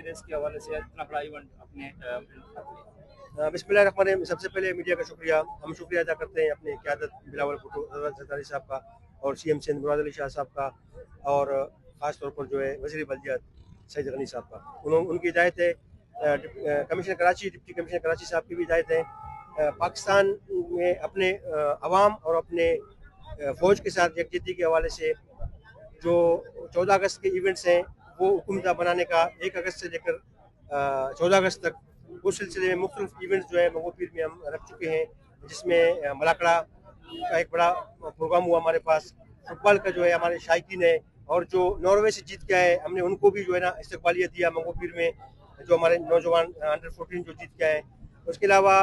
Race के हवाले से इतना बड़ा इवेंट अपने बिस्मिल्लाहिर्रहमानिर्रहीम। सबसे पहले मीडिया का शुक्रिया, हम शुक्रिया अदा करते हैं अपने क़यादत बिलावल भुट्टो ज़रदारी साहब का और सीएम सिंध मुराद अली शाह साहब का, और ख़ास तौर पर जो है वज़ीर बल्दियात सईद गनी साहब का। उनकी हिदायत है। Commissioner Karachi, deputy commissioner Karachi साहब की भी हिदायत है। पाकिस्तान में अपने अवाम और अपने फ़ौज के साथ यकजहती के हवाले से जो 14 अगस्त के इवेंट्स हैं वो हुकूमत बनाने का 1 अगस्त से लेकर 14 अगस्त तक उस सिलसिले में मुख्तलिफ इवेंट्स जो है मंगोपीर में हम रख चुके हैं, जिसमें मलाकड़ा का एक बड़ा प्रोग्राम हुआ हमारे पास। फुटबॉल का जो है हमारे शायकीन है, और जो नॉर्वे से जीत के आए हमने उनको भी जो है ना इस्तकबालियत दिया मंगोपीर में, जो हमारे नौजवान अंडर 14 जो जीत के आए। उसके अलावा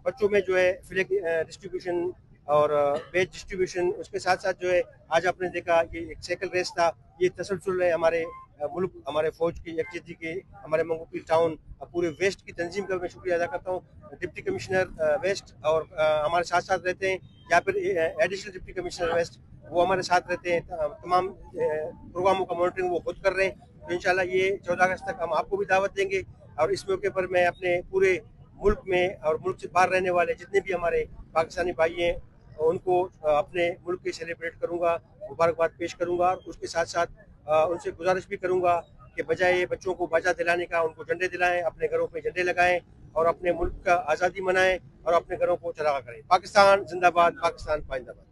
बच्चों में जो है फ्लैग डिस्ट्रीब्यूशन और बैच डिस्ट्रीब्यूशन, उसके साथ साथ जो है आज आपने देखा ये एक साइकिल रेस था। ये तसलसल है हमारे मुल्क, हमारे फौज की यकजहती के, हमारे मंगोपीर टाउन पूरे वेस्ट की तंजीम का मैं शुक्रिया अदा करता हूँ। डिप्टी कमिश्नर वेस्ट और हमारे साथ साथ रहते हैं, या फिर एडिशनल डिप्टी कमिश्नर वेस्ट वो हमारे साथ रहते हैं। तमाम प्रोग्रामों का मॉनिटरिंग वो खुद कर रहे हैं। तो इंशाल्लाह ये 14 अगस्त तक हम आपको भी दावत देंगे, और इस मौके पर मैं अपने पूरे मुल्क में और मुल्क से बाहर रहने वाले जितने भी हमारे पाकिस्तानी भाई हैं उनको अपने मुल्क के सेलिब्रेट करूँगा, मुबारकबाद पेश करूँगा। उसके साथ साथ उनसे गुजारिश भी करूँगा कि बजाय बच्चों को बाजा दिलाने का उनको झंडे दिलाएं, अपने घरों पे झंडे लगाएं और अपने मुल्क का आज़ादी मनाएं और अपने घरों को चरागा करें। पाकिस्तान जिंदाबाद, पाकिस्तान पाइंदाबाद।